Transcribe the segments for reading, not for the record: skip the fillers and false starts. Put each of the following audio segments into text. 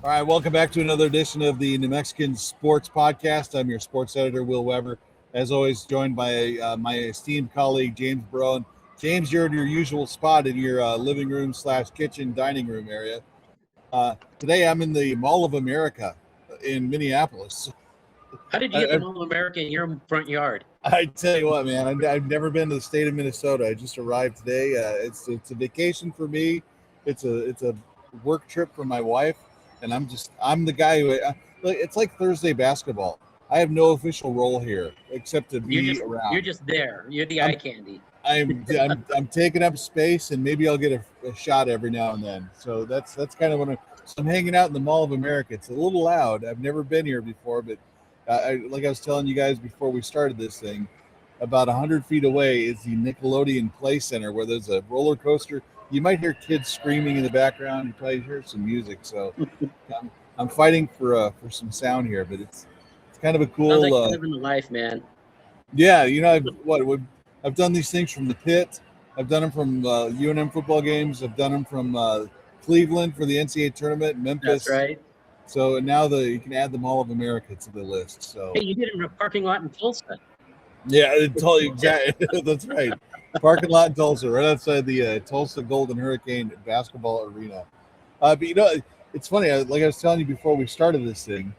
All right, welcome back to another edition of the New Mexican Sports Podcast. I'm your sports editor, Will Weber. As always, joined by my esteemed colleague, James Barron. James, you're in your usual spot in your living room / kitchen dining room area. Today, I'm in the Mall of America in Minneapolis. How did you get the Mall of America in your front yard? I tell you what, man, I've never been to the state of Minnesota. I just arrived today. It's a vacation for me. It's a work trip for my wife, and I'm the guy who. It's like Thursday basketball. I have no official role here except to be around. You're just there. You're the eye candy. I'm taking up space, and maybe I'll get a shot every now and then. So that's kind of I'm hanging out in the Mall of America. It's a little loud. I've never been here before, but like I was telling you guys before we started this thing, about 100 feet away is the Nickelodeon Play Center, where there's a roller coaster. You might hear kids screaming in the background. You probably hear some music. So I'm fighting for some sound here, but it's kind of a cool. Sounds like you're living the life, man. Yeah, I've done these things from the pit. I've done them from UNM football games. I've done them from Cleveland for the NCAA tournament, Memphis. That's right. So now you can add the Mall of America to the list. So hey, you did it in a parking lot in Tulsa. Yeah, exactly. That's right. Parking lot in Tulsa, right outside the Tulsa Golden Hurricane basketball arena. But it's funny. Like I was telling you before we started this thing,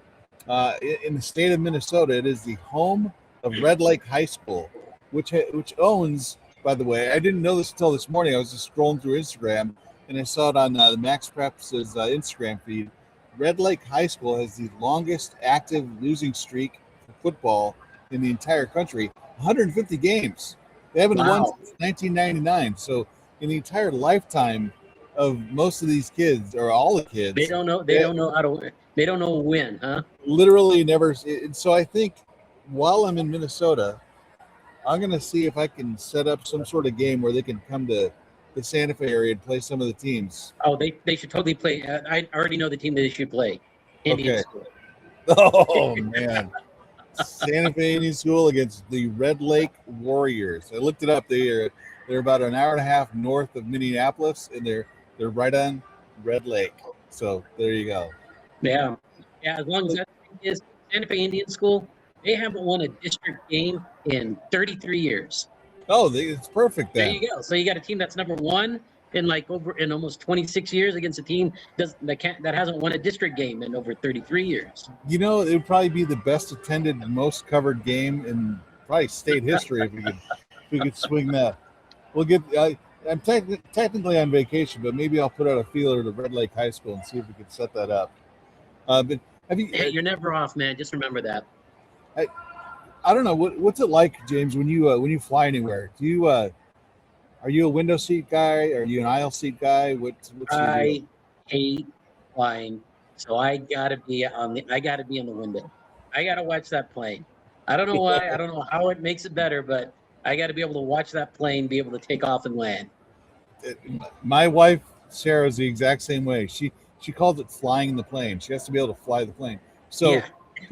in the state of Minnesota, it is the home of Red Lake High School, which owns. By the way, I didn't know this until this morning. I was just scrolling through Instagram, and I saw it on the Max Preps' Instagram feed. Red Lake High School has the longest active losing streak for football in the entire country, 150 games. They haven't won since 1999. So in the entire lifetime of most of these kids, or all the kids, they don't know how to win. They don't know when, huh? Literally never. So I think while I'm in Minnesota, I'm going to see if I can set up some sort of game where they can come to the Santa Fe area and play some of the teams. Oh, they should totally play. I already know the team that they should play. Indian School. Oh, man. Santa Fe Indian School against the Red Lake Warriors. I looked it up. They're about an hour and a half north of Minneapolis, and they're right on Red Lake. So there you go. Yeah. As long as that is Santa Fe Indian School, they haven't won a district game in 33 years. Oh, it's perfect then. There you go. So you got a team that's number one in almost 26 years against a team that hasn't won a district game in over 33 years. It would probably be the best attended, most covered game in probably state history if we could swing that. We'll get. I'm technically on vacation, but maybe I'll put out a feeler to Red Lake High School and see if we can set that up. But Hey, you're never off, man. Just remember that. I don't know what's it like, James, when you fly anywhere. Do you are you a window seat guy? Are you an aisle seat guy? I hate flying, so I gotta be in the window. I gotta watch that plane. I don't know why. I don't know how it makes it better, but I got to be able to watch that plane be able to take off and land. My wife Sarah is the exact same way. She calls it flying the plane. She has to be able to fly the plane. So. Yeah.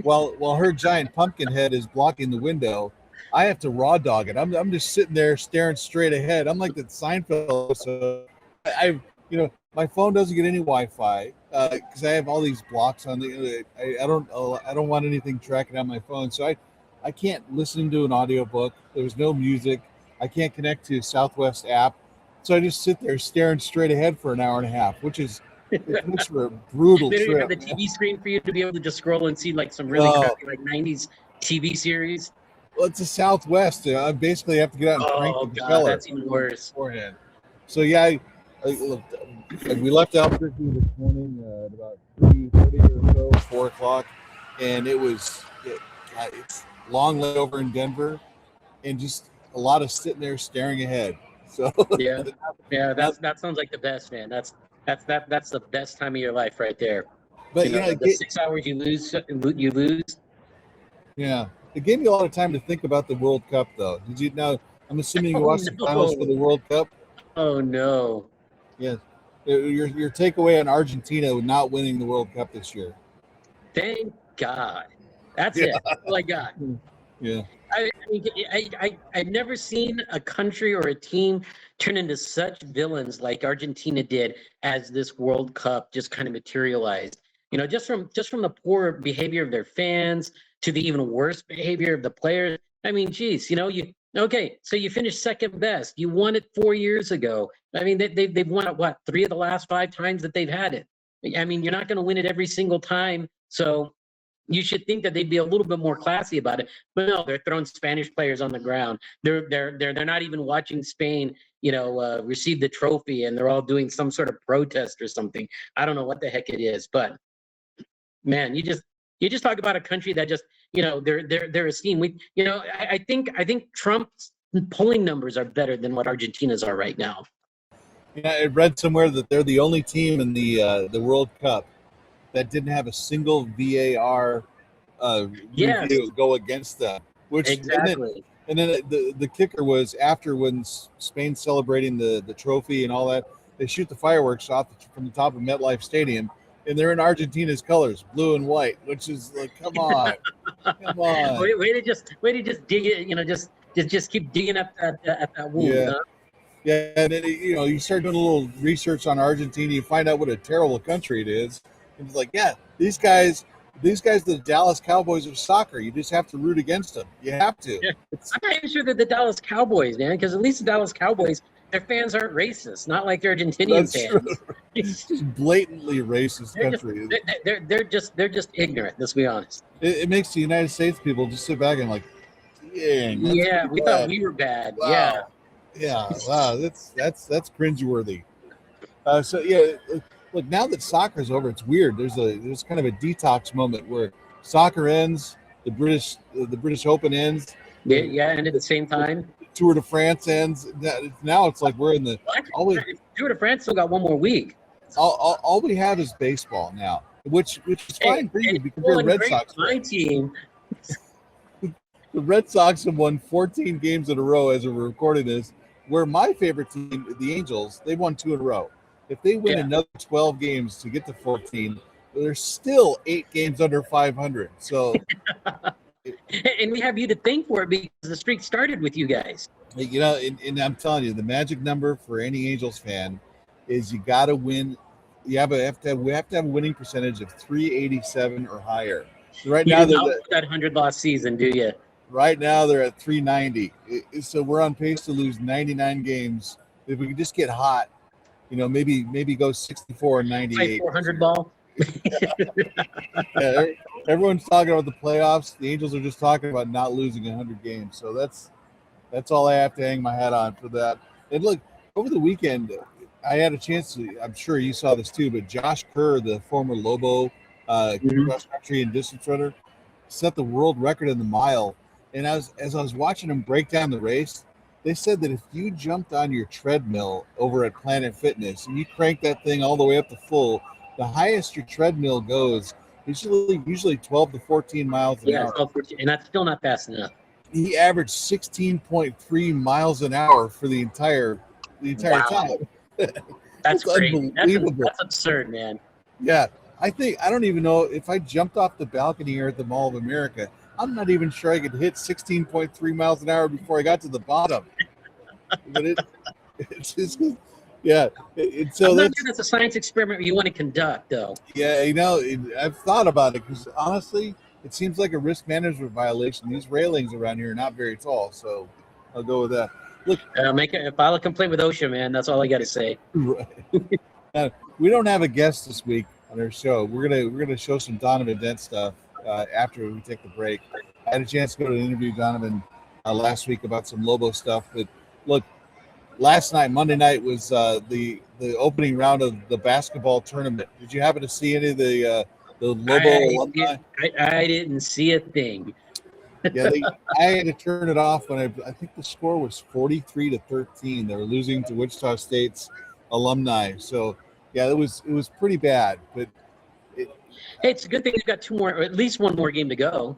While her giant pumpkin head is blocking the window, I have to raw dog it. I'm just sitting there staring straight ahead. I'm like that Seinfeld. So my phone doesn't get any Wi-Fi because I have all these blocks on the. I don't want anything tracking on my phone. So I can't listen to an audiobook. There's no music. I can't connect to Southwest app. So I just sit there staring straight ahead for an hour and a half, which is. It makes for a brutal trip. They don't have the TV screen for you to be able to just scroll and see some really crappy 90s TV series. Well, it's a Southwest. I basically have to get out and crank the propeller. That's even worse. Beforehand. So yeah, we left Albuquerque this morning at about 3:30 or so, 4 o'clock, and it's long layover in Denver, and just a lot of sitting there staring ahead. So yeah, that sounds like the best, man. That's the best time of your life right there. But the 6 hours you lose. Yeah, it gave me a lot of time to think about the World Cup, though. Did you? Now, I'm assuming you watched the finals for the World Cup. Oh no. Yes. Your takeaway on Argentina not winning the World Cup this year. Thank God. That's it. That's all I got. Yeah. I've never seen a country or a team turn into such villains like Argentina did as this World Cup just kind of materialized. just from the poor behavior of their fans to the even worse behavior of the players. I mean, geez, so you finished second best. You won it 4 years ago. I mean, they've won it, what, 3 of the last 5 times that they've had it. I mean, you're not going to win it every single time. So you should think that they'd be a little bit more classy about it. But no, they're throwing Spanish players on the ground. They're not even watching Spain, receive the trophy, and they're all doing some sort of protest or something. I don't know what the heck it is, but man, you just talk about a country that just, their esteem. I think Trump's polling numbers are better than what Argentina's are right now. Yeah, I read somewhere that they're the only team in the World Cup that didn't have a single VAR review go against them. Which exactly. And then the kicker was after, when Spain's celebrating the trophy and all that, they shoot the fireworks off from the top of MetLife Stadium, and they're in Argentina's colors, blue and white, which is like, come on, come on. Way to just dig it, just keep digging up at that wound. Yeah. Huh? Yeah, and then you start doing a little research on Argentina, you find out what a terrible country it is. And it's like, yeah, these guys, the Dallas Cowboys of soccer. You just have to root against them. You have to. Yeah. I'm not even sure they're the Dallas Cowboys, man, because at least the Dallas Cowboys, their fans aren't racist, not like the Argentinian fans. Blatantly racist country. They're just ignorant. Let's be honest. It makes the United States people just sit back and like, yeah, we thought we were bad. Wow. Yeah, wow, that's cringeworthy. So yeah, look, now that soccer's over, it's weird. There's kind of a detox moment where soccer ends, the British Open ends. Yeah, and at the same time, Tour de France ends. Now it's like we're in the Tour de France still got one more week. All we have is baseball now, which is fine for you because you're a Red Sox. My team. The Red Sox have won 14 games in a row as we're recording this. Where my favorite team, the Angels, they've won 2 in a row. If they win another 12 games to get to 14, they're still 8 games under 500. So, and we have you to thank for it because the streak started with you guys. And I'm telling you, the magic number for any Angels fan is you got to win. We have to have a winning percentage of 387 or higher. So right now, that 100-loss season, do you? Right now, they're at 390. So we're on pace to lose 99 games. If we can just get hot, maybe go 64 and 98. 400 ball. Yeah, everyone's talking about the playoffs. The Angels are just talking about not losing 100 games. So that's all I have to hang my hat on for that. And look, over the weekend, I had a chance to. I'm sure you saw this too, but Josh Kerr, the former Lobo cross country and distance runner, set the world record in the mile. And as I was watching him break down the race, they said that if you jumped on your treadmill over at Planet Fitness and you crank that thing all the way up to full, the highest your treadmill goes is usually 12 to 14 miles an hour. 12, 14, and that's still not fast enough. He averaged 16.3 miles an hour for the entire time. That's crazy. That's absurd, man. Yeah, I don't even know if I jumped off the balcony here at the Mall of America. I'm not even sure I could hit 16.3 miles an hour before I got to the bottom. But it's just, yeah. So I'm not sure that's a science experiment you want to conduct, though. Yeah, I've thought about it because honestly, it seems like a risk management violation. These railings around here are not very tall, so I'll go with that. Look, file a complaint with OSHA, man. That's all I got to say. Right. We don't have a guest this week on our show. We're gonna show some Donovan Dent stuff after we take the break. I had a chance to go to interview Donovan last week about some Lobo stuff. But look, last night, Monday night, was the opening round of the basketball tournament. Did you happen to see any of the Lobo alumni? I didn't see a thing. Yeah, I had to turn it off when I think the score was 43-13. They were losing to Wichita State's alumni. So yeah, it was pretty bad. But it's a good thing you've got 2 more, or at least 1 more game to go.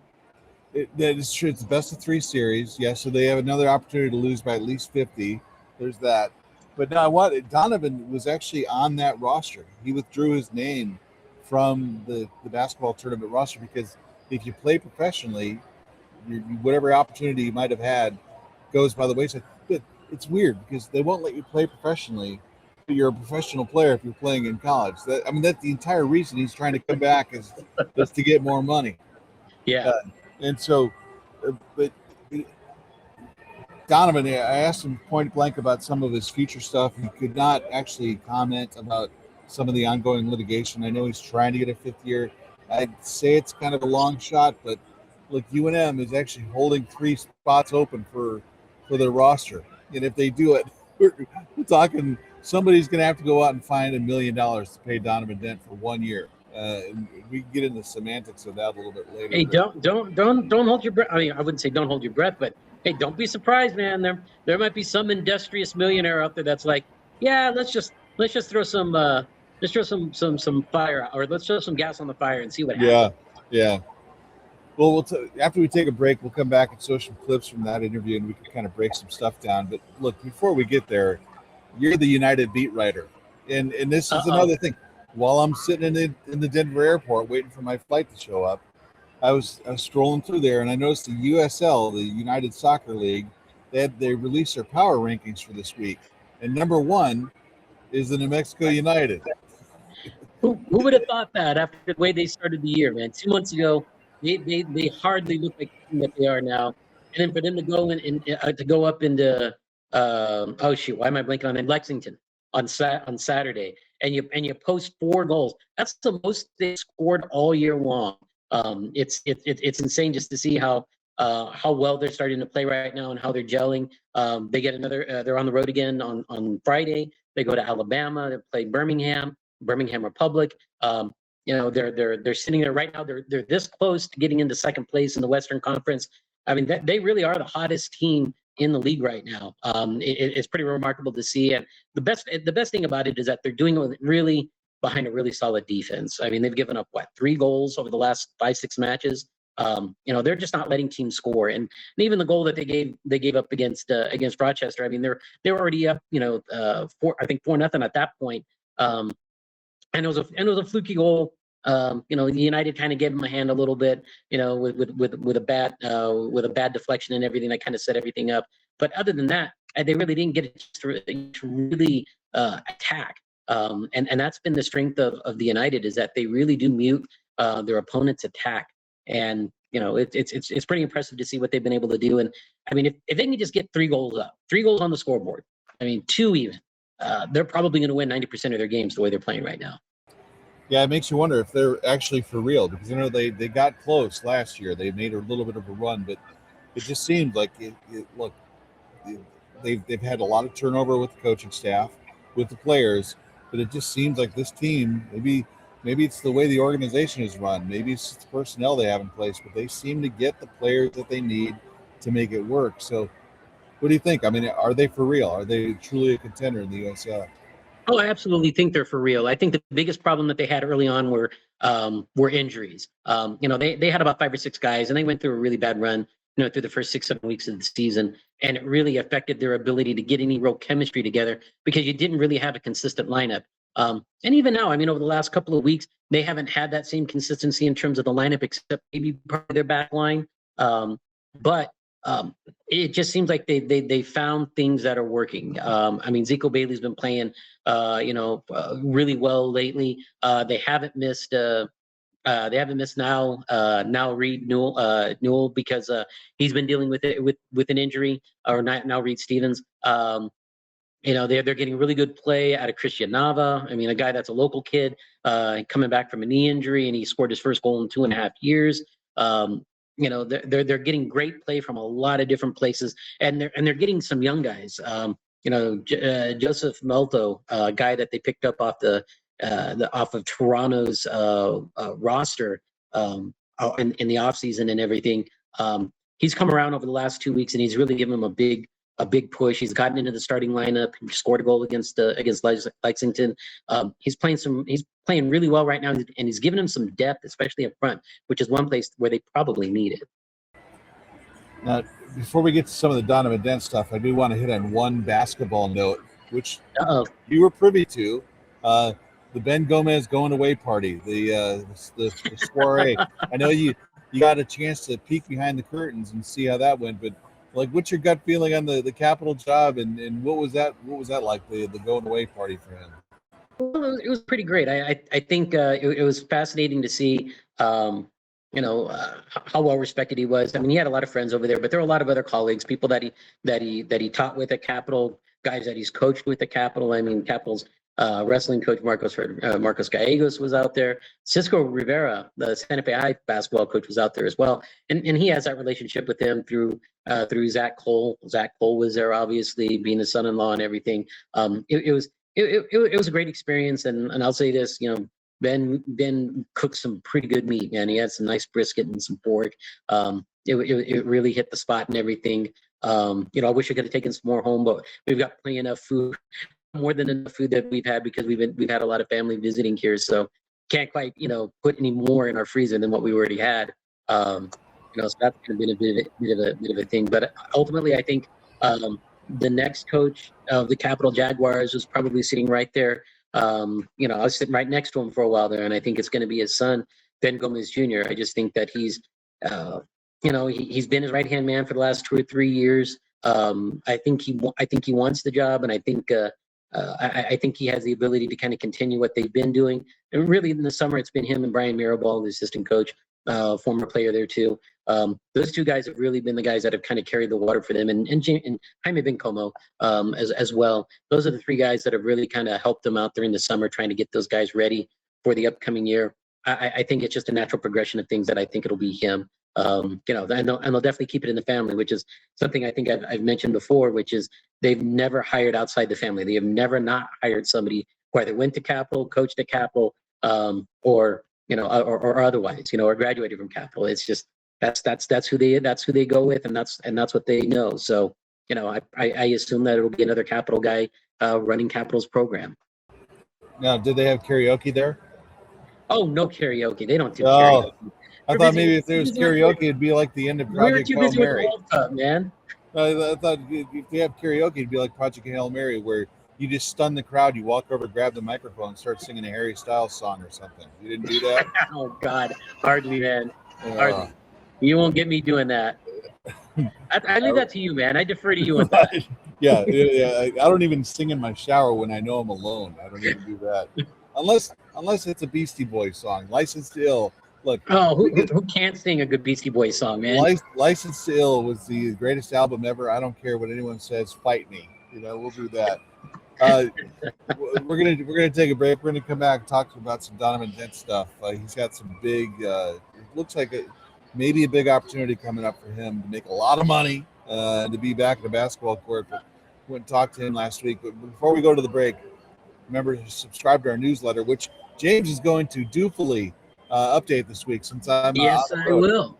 That is true. It's the best of 3 series. Yeah, so they have another opportunity to lose by at least 50. There's that. But now Donovan was actually on that roster. He withdrew his name from the basketball tournament roster because if you play professionally, whatever opportunity you might have had goes by the wayside. But it's weird because they won't let you play professionally you're a professional player if you're playing in college. That's the entire reason he's trying to come back is to get more money. Yeah. And so, but Donovan, I asked him point blank about some of his future stuff. He could not actually comment about some of the ongoing litigation. I know he's trying to get a fifth year. I'd say it's kind of a long shot, but look, UNM is actually holding 3 spots open for their roster. And if they do it, we're talking somebody's going to have to go out and find $1 million to pay Donovan Dent for 1 year. And we can get into the semantics of that a little bit later. Hey, don't hold your breath. I mean, I wouldn't say don't hold your breath, but hey, don't be surprised, man. There might be some industrious millionaire out there that's like, yeah, let's just throw some fire, or let's throw some gas on the fire and see what happens. Yeah. Well, after we take a break, we'll come back and show some clips from that interview, and we can kind of break some stuff down. But look, before we get there, you're the United beat writer, and this is another thing. While I'm sitting in the Denver airport waiting for my flight to show up, I was strolling through there, and I noticed the USL, the United Soccer League, they released their power rankings for this week, and number 1 is the New Mexico United. Who would have thought that after the way they started the year, man? 2 months ago, they hardly look like the team that they are now, and then for them to go to go up into oh shoot, why am I blanking on it? Lexington on Saturday, and you post 4 goals. That's the most they scored all year long. It's insane just to see how well they're starting to play right now and how they're gelling. They get another. They're on the road again on Friday. They go to Alabama. They play Birmingham Republic. They're sitting there right now. They're this close to getting into second place in the Western Conference. I mean, they really are the hottest team in the league right now. It's pretty remarkable to see. And the best thing about it is that they're doing it really behind a really solid defense. I mean, they've given up 3 goals over the last 5-6 matches. They're just not letting teams score. And even the goal that they gave up against Rochester. I mean, they were already up, 4-0 at that point. And it was a fluky goal. United kind of gave them a hand a little bit, with a bad deflection and everything that kind of set everything up. But other than that, they really didn't get to really attack. And that's been the strength of the United, is that they really do mute their opponent's attack. And it's pretty impressive to see what they've been able to do. And I mean, if they can just get 3 goals on the scoreboard, I mean 2 even. They're probably going to win 90% of their games the way they're playing right now. Yeah, it makes you wonder if they're actually for real, because they got close last year. They made a little bit of a run, but it just seemed like they've had a lot of turnover with the coaching staff, with the players, but it just seems like this team, maybe it's the way the organization is run, maybe it's the personnel they have in place, but they seem to get the players that they need to make it work. So what do you think? I mean, are they for real? Are they truly a contender in the USL? Oh, I absolutely think they're for real. I think the biggest problem that they had early on were injuries. They had about 5 or 6 guys, and they went through a really bad run, through the first 6-7 weeks of the season, and it really affected their ability to get any real chemistry together because you didn't really have a consistent lineup. And even now, I mean, over the last couple of weeks, they haven't had that same consistency in terms of the lineup, except maybe part of their back line. But it just seems like they found things that are working. I mean, Zico Bailey's been playing, really well lately. They haven't missed now Reed Newell because he's been dealing with it with an injury, or now Reed Stevens. They're getting really good play out of Christian Nava. I mean, a guy that's a local kid coming back from a knee injury, and he scored his first goal in 2.5 years. They're getting great play from a lot of different places, and they're getting some young guys. Joseph Melto, a guy that they picked up off of Toronto's roster in the offseason and everything. He's come around over the last 2 weeks, and he's really given them a big push. He's gotten into the starting lineup. He scored a goal against Lexington. He's playing really well right now, and he's given him some depth, especially up front, which is one place where they probably need it. Now, before we get to some of the Donovan Dent stuff, I do want to hit on one basketball note, which you were privy to. The Ben Gomez going away party, the soiree. I know you got a chance to peek behind the curtains and see how that went, but Like, what's your gut feeling on the Capital job, and what was that like, the going away party for him? Well, it was pretty great. I think it was fascinating to see, how well respected he was. I mean, he had a lot of friends over there, but there were a lot of other colleagues, people that he taught with at Capital, guys that he's coached with at Capital. I mean, Capital's wrestling coach Marcos Gallegos was out there. Cisco Rivera, the Santa Fe High basketball coach, was out there as well, and he has that relationship with him through Zach Cole. Zach Cole was there, obviously, being his son-in-law and everything. It was a great experience, and I'll say this, Ben cooked some pretty good meat, man. He had some nice brisket and some pork. It really hit the spot and everything. I wish I could have taken some more home, but we've got plenty enough food, more than enough food that we've had, because we've had a lot of family visiting here, so can't quite put any more in our freezer than what we already had. So that's kind of been a bit of a thing, but ultimately I think. The next coach of the Capital Jaguars was probably sitting right there. I was sitting right next to him for a while there, and I think it's going to be his son, Ben Gomez Jr. I just think that he's been his right-hand man for the last 2 or 3 years. I think he wants the job, and I think he has the ability to kind of continue what they've been doing. And really, in the summer, it's been him and Brian Mirabal, the assistant coach, former player there too. Those two guys have really been the guys that have kind of carried the water for them, and Jaime Bencomo as well. Those are the three guys that have really kind of helped them out during the summer, trying to get those guys ready for the upcoming year. I think it's just a natural progression of things that I think it'll be him. And they'll definitely keep it in the family, which is something I think I've mentioned before, which is they've never hired outside the family. They have never not hired somebody who either went to Capital, coached at Capital, or otherwise, or graduated from Capital. It's just that's who they go with, and that's what they know. So, I assume that it'll be another Capital guy running Capital's program. Now, did they have karaoke there? Oh, no karaoke. They don't do karaoke. I thought maybe if there was karaoke, it'd be like the end of Project Hail Mary. We were too busy with the World Cup, man. I thought if they have karaoke, it'd be like Project Hail Mary, where you just stun the crowd. You walk over, grab the microphone, and start singing a Harry Styles song or something. You didn't do that? Oh, God. Hardly, man. Hardly. You won't get me doing that. I leave that to you, man. I defer to you on that. Yeah. I don't even sing in my shower when I know I'm alone. I don't even do that. Unless it's a Beastie Boys song. License to Ill. Look. Oh, who can't sing a good Beastie Boys song, man? License to Ill was the greatest album ever. I don't care what anyone says. Fight me. We'll do that. We're gonna take a break. We're gonna come back and talk about some Donovan Dent stuff. He's got some big. It looks like maybe a big opportunity coming up for him to make a lot of money and to be back at the basketball court. But we went and talked to him last week. But before we go to the break, remember to subscribe to our newsletter, which James is going to dutifully update this week since I'm yes, I will.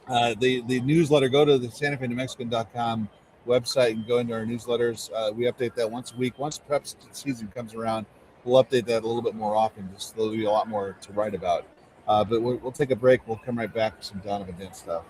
The newsletter, go to the SantaFeNewMexican.com website and go into our newsletters. We update that once a week. Once prep season comes around, we'll update that a little bit more often. Just there'll be a lot more to write about. But we'll take a break. We'll come right back with some Donovan Dent stuff.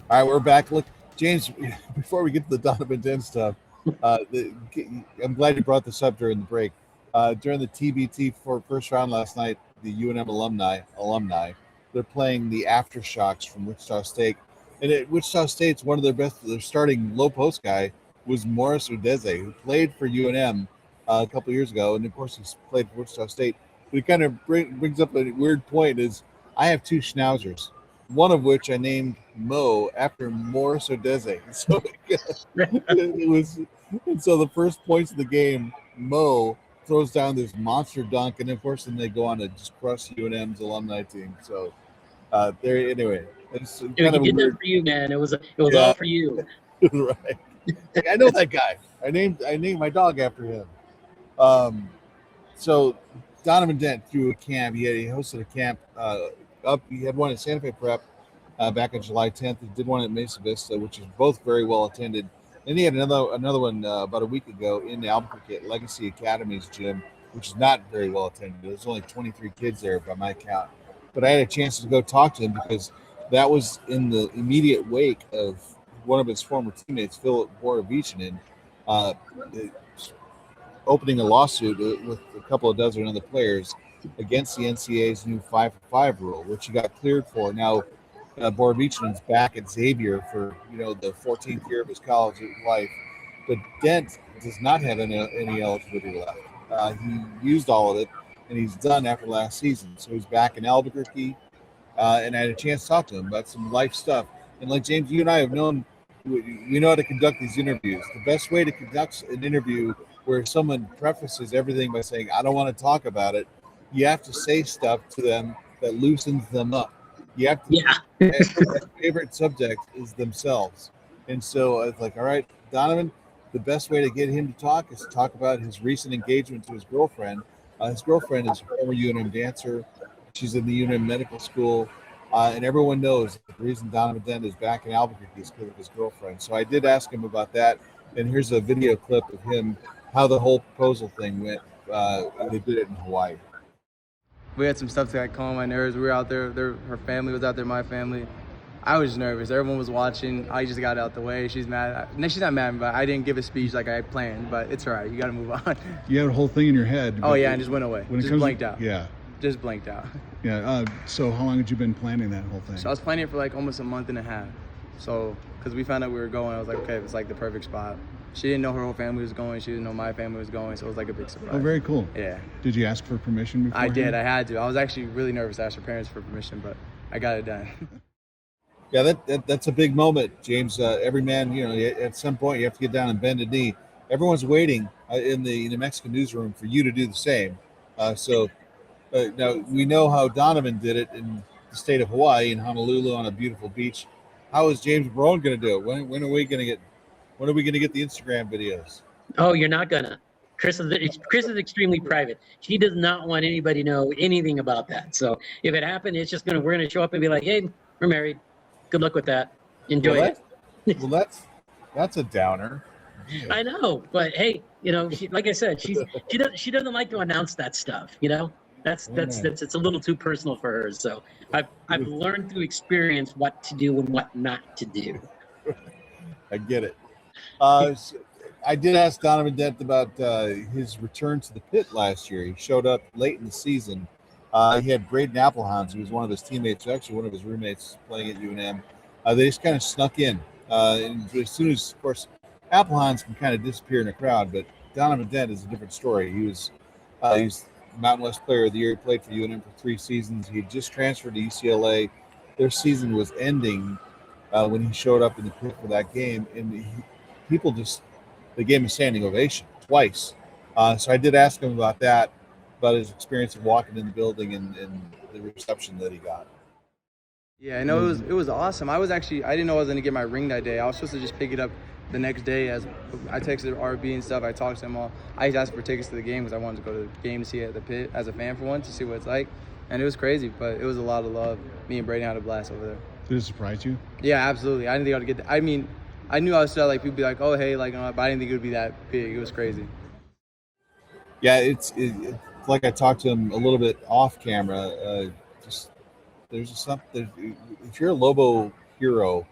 All right, we're back. Look, James, before we get to the Donovan Dent stuff, I'm glad you brought this up during the break. During the TBT for first round last night, the UNM alumni, they're playing the Aftershocks from Wichita State. And at Wichita State's one of their best, their starting low post guy was Morris Udeze, who played for UNM a couple years ago. And of course, he's played for Wichita State. But it kind of brings up a weird point is I have two schnauzers, one of which I named Mo after Morris Udeze. So it was, and so the first points of the game, Mo throws down this monster dunk, and of course, then they go on to just crush UNM's alumni team. So there, anyway, it's kind of did weird. That for you, man. It was all for you. Right. I know that guy. I named my dog after him. So Donovan Dent threw a camp. He hosted a camp He had one at Santa Fe Prep back on July 10th. He did one at Mesa Vista, which is both very well attended. And he had another one about a week ago in the Albuquerque at Legacy Academy's gym, which is not very well attended. There's only 23 kids there by my count. But I had a chance to go talk to him because that was in the immediate wake of one of his former teammates, Philip Borovichinin, uh, opening a lawsuit with a couple of dozen other players against the NCAA's new 5-for-5 rule, which he got cleared for. Now, Borovichman's back at Xavier for the 14th year of his college life, but Dent does not have any eligibility left. He used all of it, and he's done after last season. So he's back in Albuquerque, and I had a chance to talk to him about some life stuff. And like James, you and I have known, we know how to conduct these interviews. The best way to conduct an interview where someone prefaces everything by saying, I don't want to talk about it, you have to say stuff to them that loosens them up. You have to, their favorite subject is themselves. And so I was like, all right, Donovan, the best way to get him to talk is to talk about his recent engagement to his girlfriend. His girlfriend is a former UNM dancer. She's in the UNM medical school. And everyone knows the reason Donovan Dent is back in Albuquerque is because of his girlfriend. So I did ask him about that. And here's a video clip of him, how the whole proposal thing went. They did it in Hawaii. We had some stuff to calm my nerves. We were out there. Her family was out there, my family. I was nervous. Everyone was watching. I just got out the way. She's mad. No, she's not mad at me, but I didn't give a speech like I planned, but it's all right. You got to move on. You had a whole thing in your head. Oh, yeah, and just went away. Just blanked out. Yeah. Just blanked out. Yeah. So how long had you been planning that whole thing? So I was planning it for like almost a month and a half. So, because we found out we were going, I was like, okay, it's like the perfect spot. She didn't know her whole family was going. She didn't know my family was going. So it was like a big surprise. Oh, very cool. Yeah. Did you ask for permission before? I did. I had to. I was actually really nervous to ask her parents for permission, but I got it done. Yeah, that's a big moment, James. Every man, at some point you have to get down and bend a knee. Everyone's waiting in the Mexican newsroom for you to do the same. Now we know how Donovan did it in the state of Hawaii, in Honolulu, on a beautiful beach. How is James Barron going to do it? When are we going to get the Instagram videos? Oh, you're not gonna. Chris is extremely private. She does not want anybody to know anything about that. So if it happened, we're gonna show up and be like, hey, we're married. Good luck with that. Enjoy it. Well, that's a downer. I know, but hey, like I said, she doesn't like to announce that stuff. That's it's a little too personal for her. So I've learned through experience what to do and what not to do. I get it. I did ask Donovan Dent about his return to the pit last year. He showed up late in the season. He had Braden Applehounds, who was one of his teammates, actually one of his roommates playing at UNM. They just kind of snuck in. And as soon as, of course, Applehounds can kind of disappear in a crowd, but Donovan Dent is a different story. He's Mountain West Player of the Year. He played for UNM for 3 seasons. He had just transferred to UCLA. Their season was ending when he showed up in the pit for that game, and they gave him a standing ovation twice. So I did ask him about that, about his experience of walking in the building and the reception that he got. Yeah, I know it was awesome. I didn't know I was gonna get my ring that day. I was supposed to just pick it up the next day. As I texted RB and stuff, I talked to them all. I just asked for tickets to the game because I wanted to go to the game to see it at the pit as a fan for once, to see what it's like. And it was crazy, but it was a lot of love. Me and Braden had a blast over there. Did it surprise you? Yeah, absolutely. I didn't think I would get. I mean, I knew I was still like people be like, oh hey, like, but I didn't think it would be that big. It was crazy. Yeah, it's like I talked to him a little bit off camera. There's something. If you're a Lobo hero,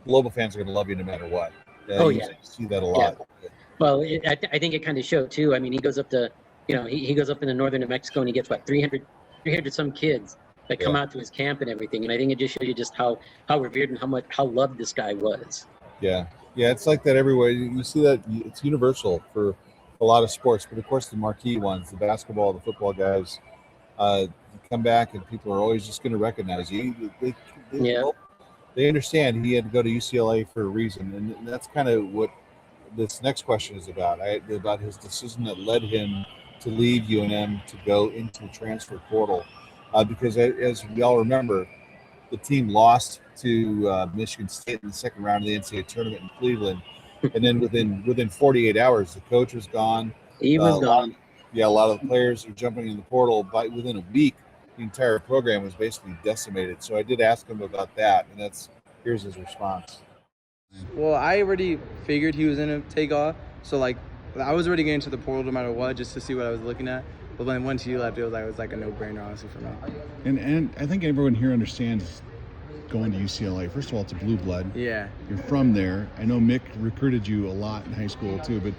Lobo fans are going to love you no matter what. You see that a lot. Yeah. Well, I think it kind of showed too. I mean, he goes up to, he goes up into northern New Mexico and he gets 300 some kids that come out to his camp and everything. And I think it just shows you just how revered and how loved this guy was. Yeah, it's like that everywhere. You see that it's universal for a lot of sports, but of course the marquee ones, the basketball, the football guys, you come back and people are always just going to recognize you. They understand he had to go to UCLA for a reason, and that's kind of what this next question is about. About his decision that led him to leave UNM to go into the transfer portal, because as we all remember, the team lost to Michigan State in the second round of the NCAA tournament in Cleveland, and then within 48 hours, the coach was gone. He was gone. A lot of the players are jumping in the portal. Within a week, the entire program was basically decimated. So I did ask him about that, and here's his response. Well, I already figured he was going to take off, so like I was already getting to the portal no matter what, just to see what I was looking at. But then once he left, it was like a no-brainer, honestly, for me. And I think everyone here understands going to UCLA? First of all, it's a blue blood. Yeah. You're from there. I know Mick recruited you a lot in high school too, but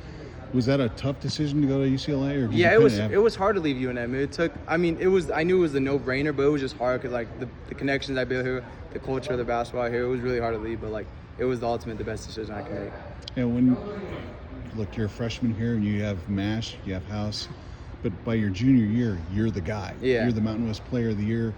was that a tough decision to go to UCLA? Or did Yeah, you it was hard to leave UNM. I knew it was a no-brainer, but it was just hard because like the connections I built here, the culture of the basketball here, it was really hard to leave, but like it was the best decision I could make. And look, you're a freshman here and you have MASH, you have House, but by your junior year, you're the guy. Yeah. You're the Mountain West Player of the Year.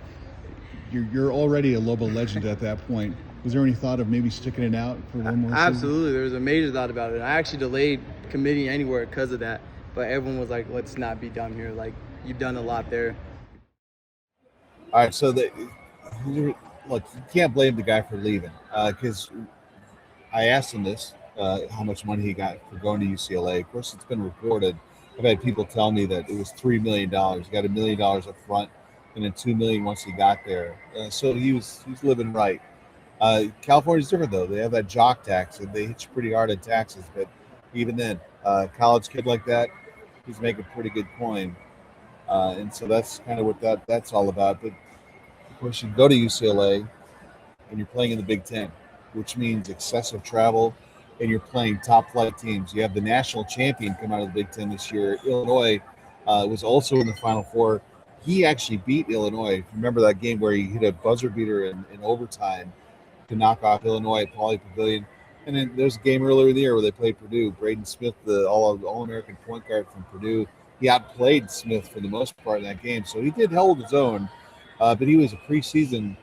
You're already a Lobo legend at that point. Was there any thought of maybe sticking it out for one more season? Absolutely. There was a major thought about it. I actually delayed committing anywhere because of that, but everyone was like, let's not be done here. Like, you've done a lot there. All right, so look, you can't blame the guy for leaving because I asked him this, how much money he got for going to UCLA. Of course, it's been reported. I've had people tell me that it was $3 million. He got $1 million up front and then $2 million once he got there. So he was living right. California's different though. They have that jock tax and they hit you pretty hard in taxes. But even then, college kid like that, he's making pretty good coin. And so that's kind of what that's all about. But of course, you go to UCLA and you're playing in the Big Ten, which means excessive travel, and you're playing top flight teams. You have the national champion come out of the Big Ten this year. Illinois was also in the Final Four. He actually beat Illinois. Remember that game where he hit a buzzer beater in overtime to knock off Illinois at Pauley Pavilion. And then there's a game earlier in the year where they played Purdue. Braden Smith, the All-American point guard from Purdue, he outplayed Smith for the most part in that game. So he did hold his own, but he was a preseason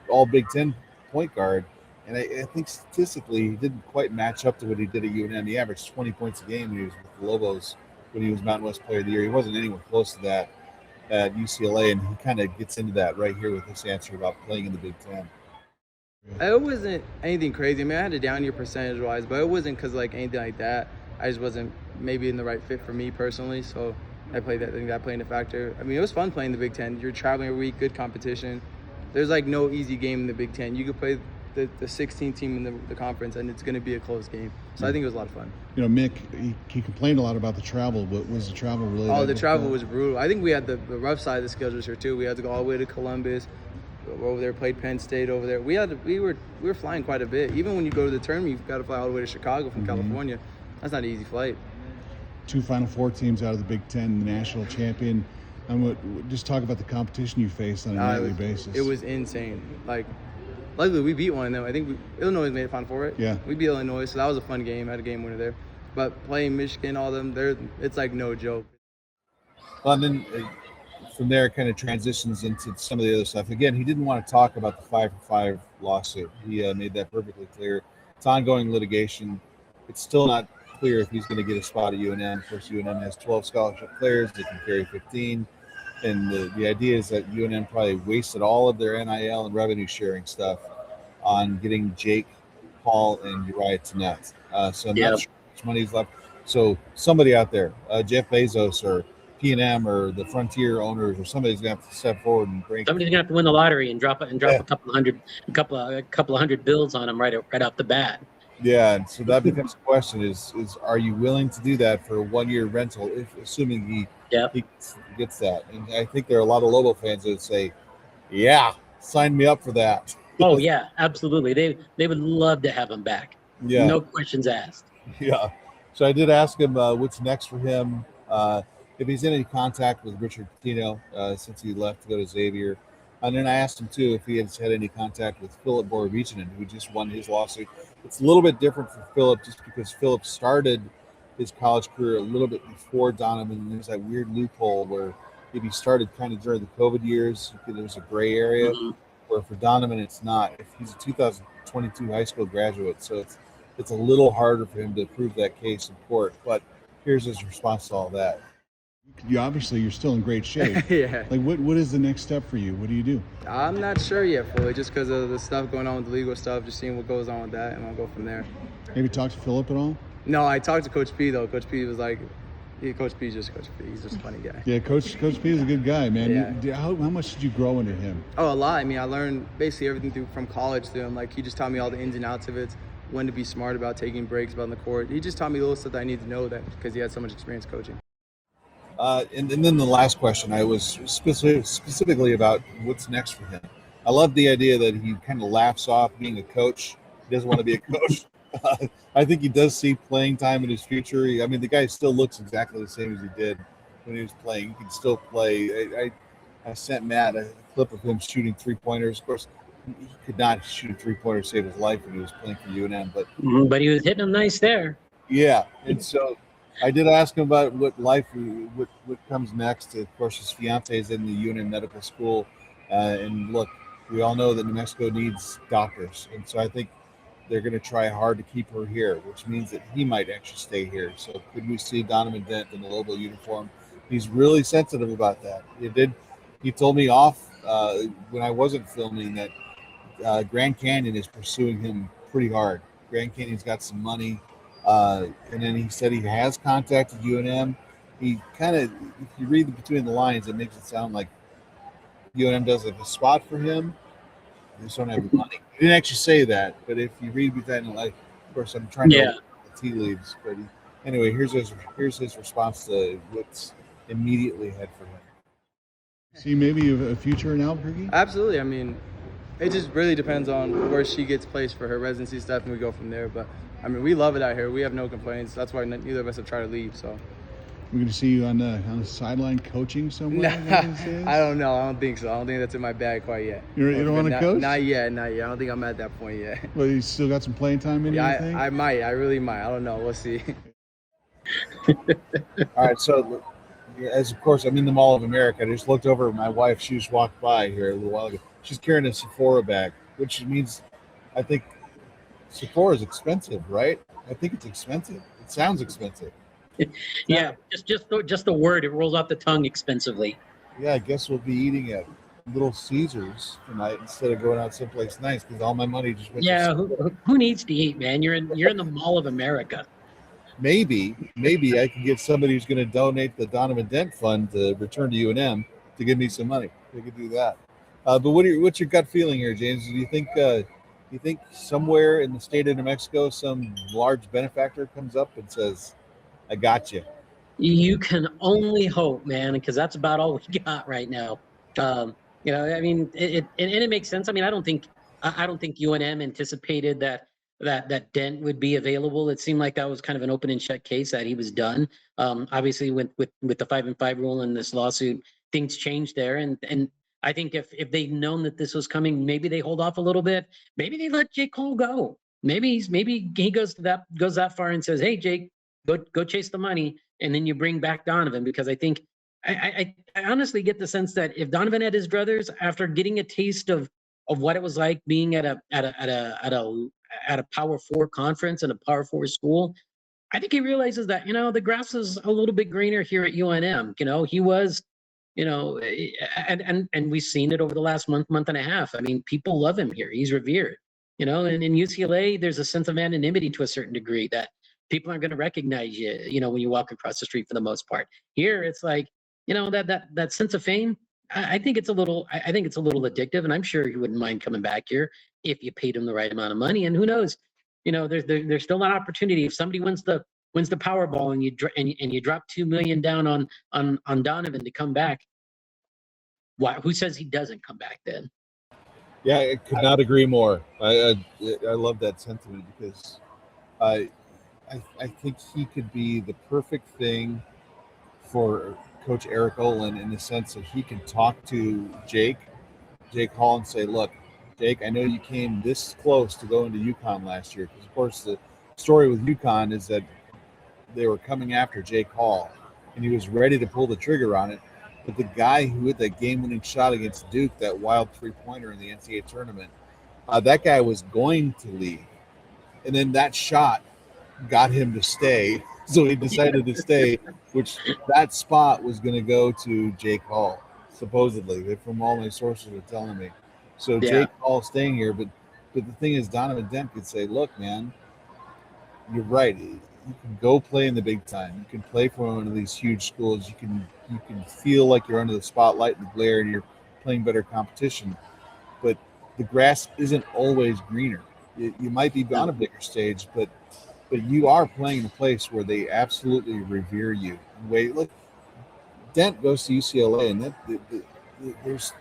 All-Big Ten point guard. And I think statistically he didn't quite match up to what he did at UNM. He averaged 20 points a game when he was with the Lobos when he was Mountain West Player of the Year. He wasn't anywhere close to that at UCLA, and he kind of gets into that right here with this answer about playing in the Big Ten. It wasn't anything crazy. I mean, I had a down year percentage-wise, but it wasn't because like anything like that. I just wasn't maybe in the right fit for me personally, so I think that played a factor. I mean, it was fun playing the Big Ten. You're traveling every week, good competition. There's like no easy game in the Big Ten. You could play the 16 team in the conference, and it's going to be a close game. So I think it was a lot of fun. You know, Mick, he complained a lot about the travel, but was the travel really? Oh, the travel was brutal. I think we had the rough side of the schedule here too. We had to go all the way to Columbus. Over there, played Penn State over there. We were flying quite a bit. Even when you go to the tournament, you've got to fly all the way to Chicago from California. That's not an easy flight. 2 Final Four teams out of the Big Ten, the national champion. Just talk about the competition you faced on a nightly basis. It was insane. Like, luckily we beat one of them. I think Illinois made it Final Four, right? Yeah. We beat Illinois, so that was a fun game. Had a game winner there. But playing Michigan, all of them, it's like no joke. Well, and then from there, it kind of transitions into some of the other stuff. Again, he didn't want to talk about the 5-for-5 lawsuit. He made that perfectly clear. It's ongoing litigation. It's still not clear if he's going to get a spot at UNM. Of course, UNM has 12 scholarship players. They can carry 15. And the idea is that UNM probably wasted all of their NIL and revenue sharing stuff on getting Jake, Paul, and Uriah Tenet. So I'm not sure how much money's left. So somebody out there, Jeff Bezos or P&M or the Frontier owners or somebody's going to have to step forward and bring. Somebody's going to have to win the lottery and drop a couple of hundred bills on them right off the bat. Yeah, and so that becomes a question: is are you willing to do that for a 1-year rental, assuming he gets that? And I think there are a lot of Lobo fans that would say, "Yeah, sign me up for that." Oh yeah, absolutely. They would love to have him back. Yeah, no questions asked. Yeah. So I did ask him what's next for him. If he's in any contact with Richard Pitino since he left to go to Xavier. And then I asked him, too, if he has had any contact with Philip Borovichinen, who just won his lawsuit. It's a little bit different for Philip just because Philip started his college career a little bit before Donovan. There's that weird loophole where if he started kind of during the COVID years, there's a gray area, where for Donovan it's not. If he's a 2022 high school graduate, so it's a little harder for him to prove that case in court. But here's his response to all that. You're still in great shape. Yeah. Like, what is the next step for you? What do you do? I'm not sure yet fully, just because of the stuff going on with the legal stuff, just seeing what goes on with that, and I'll go from there. Maybe talk to Philip at all? No, I talked to Coach P, though. Coach P was like, Coach P is just Coach P. He's just a funny guy. Yeah, Coach P is a good guy, man. Yeah. How much did you grow into him? Oh, a lot. I mean, I learned basically everything from college through him. Like, he just taught me all the ins and outs of it, when to be smart about taking breaks about on the court. He just taught me little stuff that I need to know that because he had so much experience coaching. And then the last question, I was specifically about what's next for him. I love the idea that he kind of laughs off being a coach. He doesn't want to be a coach. I think he does see playing time in his future. I mean, the guy still looks exactly the same as he did when he was playing. He can still play. I sent Matt a clip of him shooting 3-pointers. Of course, he could not shoot a 3-pointer to save his life when he was playing for UNM. But he was hitting them nice there. Yeah, and so I did ask him about what comes next. Of course, his fiance is in the UNM medical school, and look, we all know that New Mexico needs doctors, and so I think they're going to try hard to keep her here, which means that he might actually stay here. So could we see Donovan Dent in the Lobo uniform? He's really sensitive about that. He told me off when I wasn't filming that Grand Canyon is pursuing him pretty hard. Grand Canyon's got some money. And then he said he has contacted UNM. He kind of, if you read between the lines, it makes it sound like UNM does have a spot for him. They just don't have the money. He didn't actually say that, but if you read between the lines, of course, I'm trying to open the tea leaves. But anyway, here's his response to what's immediately ahead for him. See maybe a future in Albuquerque? Absolutely. I mean, it just really depends on where she gets placed for her residency stuff, and we go from there. But I mean, we love it out here. We have no complaints. That's why neither of us have tried to leave. So we're going to see you on the sideline coaching somewhere? I don't know. I don't think so. I don't think that's in my bag quite yet. You don't want to coach? Not yet. I don't think I'm at that point yet. Well, you still got some playing time in you, I think? I might. I really might. I don't know. We'll see. All right, so as of course I'm in the Mall of America, I just looked over at my wife. She just walked by here a little while ago. She's carrying a Sephora bag, which means I think Sephora is expensive, right? I think it's expensive. It sounds expensive. Yeah, just the word, it rolls off the tongue, expensively. Yeah, I guess we'll be eating at Little Caesars tonight instead of going out someplace nice because all my money just went. Yeah, who needs to eat, man? You're in the Mall of America. Maybe I can get somebody who's going to donate the Donovan Dent Fund to return to UNM to give me some money. We could do that. But what's your gut feeling here, James? Do you think somewhere in the state of New Mexico some large benefactor comes up and says, I got you? You can only hope, man, because that's about all we got right now. I mean, it makes sense. I mean, I don't think UNM anticipated that Dent would be available. It seemed like that was kind of an open and shut case that he was done. Obviously, with the 5-5 rule and this lawsuit, things changed there. And I think if they'd known that this was coming, maybe they hold off a little bit. Maybe they let Jake Cole go. Maybe he goes that far and says, "Hey, Jake, go chase the money," and then you bring back Donovan, because I think I honestly get the sense that if Donovan had his druthers after getting a taste of what it was like being at a Power 4 conference and a Power 4 school, I think he realizes that the grass is a little bit greener here at UNM. He was, and we've seen it over the last month and a half. I mean, people love him here. He's revered. And in UCLA, there's a sense of anonymity to a certain degree that people aren't going to recognize you, when you walk across the street for the most part. Here, it's like, that sense of fame. I think it's a little addictive, and I'm sure he wouldn't mind coming back here if you paid him the right amount of money. And who knows, there's still an opportunity if somebody wins the Powerball and you drop $2 million down on Donovan to come back. Who says he doesn't come back then? Yeah, I could not agree more. I love that sentiment because I think he could be the perfect thing for Coach Eric Olin in the sense that he can talk to Jake Hall and say, look, Jake, I know you came this close to going to UConn last year, because of course the story with UConn is that they were coming after Jake Hall and he was ready to pull the trigger on it. But the guy who hit that game-winning shot against Duke, that wild three-pointer in the NCAA tournament, that guy was going to leave. And then that shot got him to stay. So he decided to stay, which that spot was going to go to Jake Hall, supposedly, from all my sources are telling me. So yeah. Jake Hall staying here, but the thing is, Donovan Dent could say, look, man, you're right. You can go play in the big time. You can play for one of these huge schools. You can feel like you're under the spotlight and the glare and you're playing better competition. But the grass isn't always greener. You might be on a bigger stage, but you are playing in a place where they absolutely revere you. Look, Dent goes to UCLA, and there's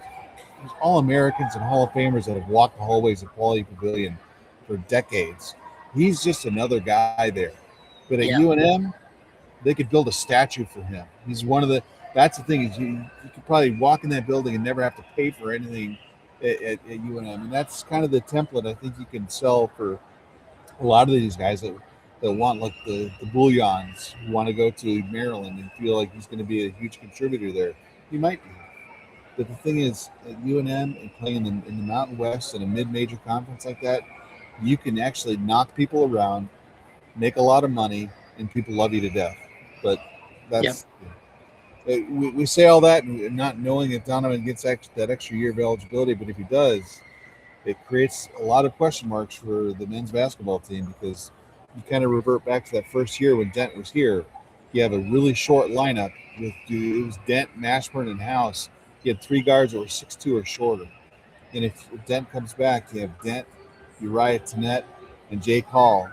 All-Americans and Hall of Famers that have walked the hallways of Quality Pavilion for decades. He's just another guy there. But at UNM, they could build a statue for him. He's one of the. That's the thing, is you could probably walk in that building and never have to pay for anything at UNM, and that's kind of the template I think you can sell for a lot of these guys that want, like the Bullions, who want to go to Maryland and feel like he's going to be a huge contributor there. He might be. But the thing is, at UNM and playing in the Mountain West in a mid-major conference like that, you can actually knock people around, make a lot of money, and people love you to death. But that's we say all that and not knowing if Donovan gets that extra year of eligibility. But if he does, it creates a lot of question marks for the men's basketball team, because you kind of revert back to that first year when Dent was here. You have a really short lineup with it was Dent, Mashburn, and House. You had 3 guards that were 6'2" or shorter. And if Dent comes back, you have Dent, Uriah Tennette, and Jake Hall.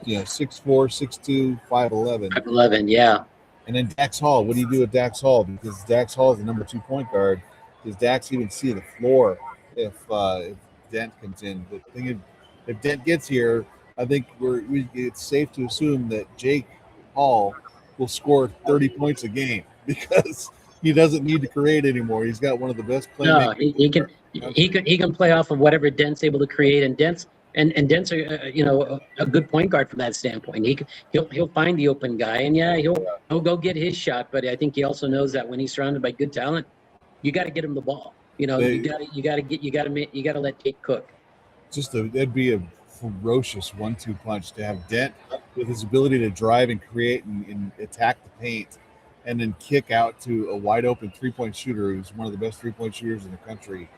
6'4", 6'2", 5'11". 5'11", yeah. And then Dax Hall. What do you do with Dax Hall? Because Dax Hall is the number 2 point guard. Does Dax even see the floor if Dent comes in? The thing is, if Dent gets here, I think it's safe to assume that Jake Hall will score 30 points a game, because he doesn't need to create anymore. He's got one of the best playmakers. No, he can play off of whatever Dent's able to create, and Dent's a good point guard from that standpoint. He'll find the open guy, and he'll go get his shot. But I think he also knows that when he's surrounded by good talent, you got to get him the ball. You got to let Jake cook. That'd be a ferocious 1-2 punch to have Dent with his ability to drive and create and attack the paint, and then kick out to a wide open 3-point shooter who's one of the best 3-point shooters in the country.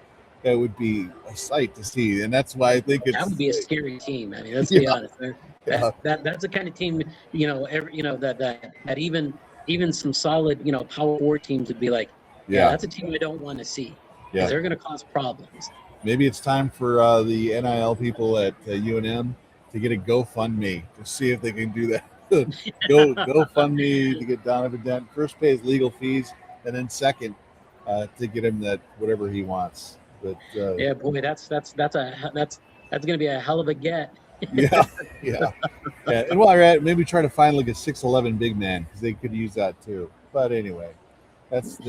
That would be a sight to see, and that's why I think that would be a scary team. I mean, let's be honest. That's the kind of team, that even some solid, power 4 teams would be like, that's a team I don't want to see. Yeah, they're going to cause problems. Maybe it's time for the NIL people at UNM to get a GoFundMe to see if they can do that. GoFundMe to get Donovan Dent. First, pay his legal fees, and then second, to get him that whatever he wants. But boy, that's going to be a hell of a get. yeah. And while you're at it, maybe try to find like a 6'11" big man, because they could use that too. But anyway, that's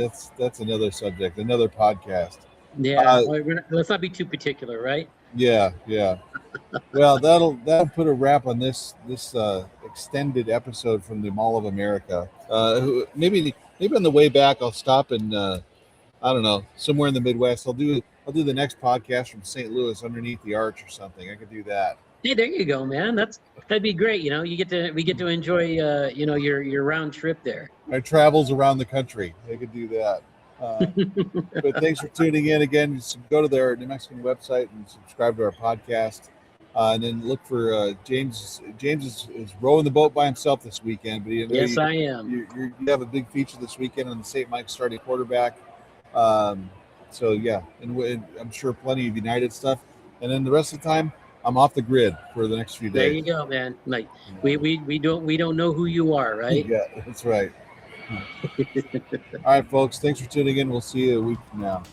another subject, another podcast. Yeah, let's not be too particular, right? Yeah. Well, that'll put a wrap on this extended episode from the Mall of America. Maybe on the way back, I'll stop and I don't know, somewhere in the Midwest. I'll do the next podcast from St. Louis underneath the arch or something. I could do that. Hey, there you go, man. That'd be great. We get to enjoy your round trip there. My travels around the country. I could do that. But thanks for tuning in again. Just go to their New Mexican website and subscribe to our podcast. And then look for James. James is rowing the boat by himself this weekend. But yes, I am. You have a big feature this weekend on the St. Mike's starting quarterback. So yeah, and I'm sure plenty of United stuff. And then the rest of the time, I'm off the grid for the next few days. There you go, man. Like we don't know who you are, right? Yeah, that's right. All right, folks. Thanks for tuning in. We'll see you a week from now.